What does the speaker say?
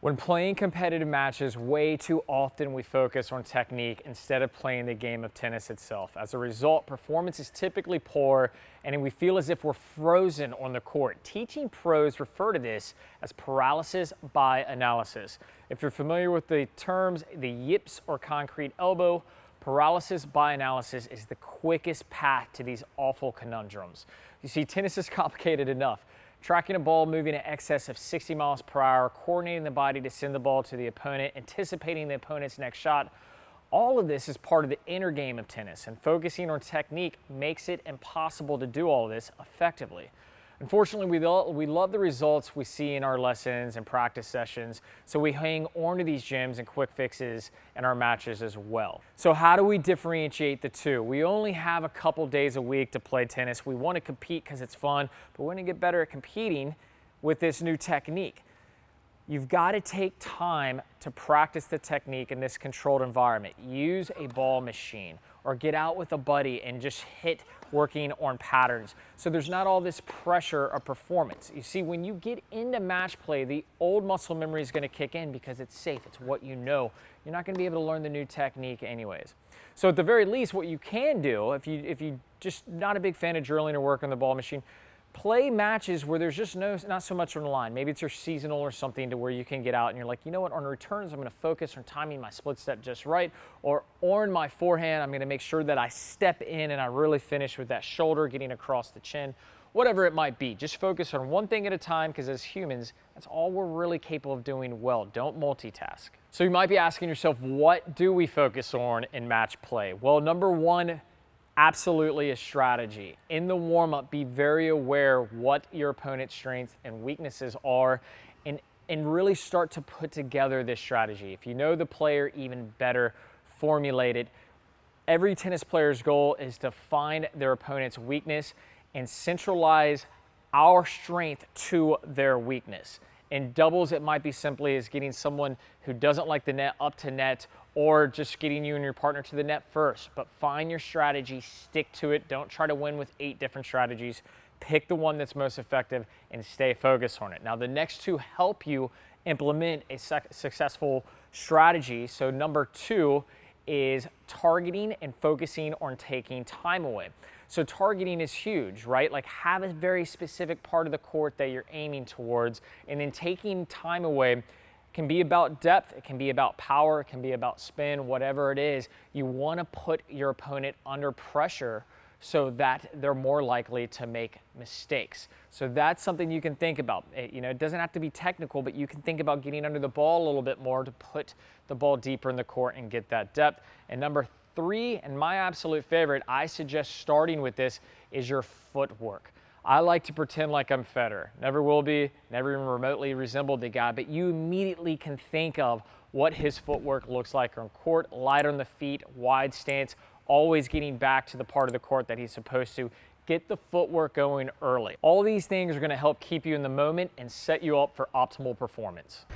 When playing competitive matches, way too often we focus on technique instead of playing the game of tennis itself. As a result, performance is typically poor and we feel as if we're frozen on the court. Teaching pros refer to this as paralysis by analysis. If you're familiar with the terms, the yips or concrete elbow, paralysis by analysis is the quickest path to these awful conundrums. You see, tennis is complicated enough. Tracking a ball moving in excess of 60 miles per hour, coordinating the body to send the ball to the opponent, anticipating the opponent's next shot. All of this is part of the inner game of tennis, and focusing on technique makes it impossible to do all of this effectively. Unfortunately, we love the results we see in our lessons and practice sessions, so we hang on to these gems and quick fixes in our matches as well. So how do we differentiate the two? We only have a couple days a week to play tennis. We want to compete because it's fun, but we want to get better at competing with this new technique. You've got to take time to practice the technique in this controlled environment. Use a ball machine or get out with a buddy and just hit working on patterns. So there's not all this pressure of performance. You see, when you get into match play, the old muscle memory is going to kick in because it's safe. It's what you know. You're not going to be able to learn the new technique anyways. So at the very least, what you can do, if you just not a big fan of drilling or working the ball machine, play matches where there's just not so much on the line. Maybe it's your seasonal or something to where you can get out and you're like, you know what, on returns, I'm going to focus on timing my split step just right, or on my forehand, I'm going to make sure that I step in and I really finish with that shoulder getting across the chin, whatever it might be. Just focus on one thing at a time, because as humans, that's all we're really capable of doing well. Don't multitask. So you might be asking yourself, what do we focus on in match play? Well, number one, absolutely a strategy. In the warm-up, be very aware what your opponent's strengths and weaknesses are, and really start to put together this strategy. If you know the player even better, formulate it. Every tennis player's goal is to find their opponent's weakness and centralize our strength to their weakness. In doubles, it might be simply as getting someone who doesn't like the net up to net, or just getting you and your partner to the net first. But find your strategy, stick to it. Don't try to win with 8 different strategies. Pick the one that's most effective and stay focused on it. Now, the next two help you implement a successful strategy. So number 2 is targeting and focusing on taking time away. So targeting is huge, right? Like, have a very specific part of the court that you're aiming towards, and then taking time away can be about depth, it can be about power, it can be about spin, whatever it is. You want to put your opponent under pressure so that they're more likely to make mistakes. So that's something you can think about. It doesn't have to be technical, but you can think about getting under the ball a little bit more to put the ball deeper in the court and get that depth. And number 3, and my absolute favorite, I suggest starting with this, is your footwork. I like to pretend like I'm Federer. Never will be, never even remotely resembled the guy, but you immediately can think of what his footwork looks like on court, light on the feet, wide stance, always getting back to the part of the court that he's supposed to. Get the footwork going early. All these things are going to help keep you in the moment and set you up for optimal performance.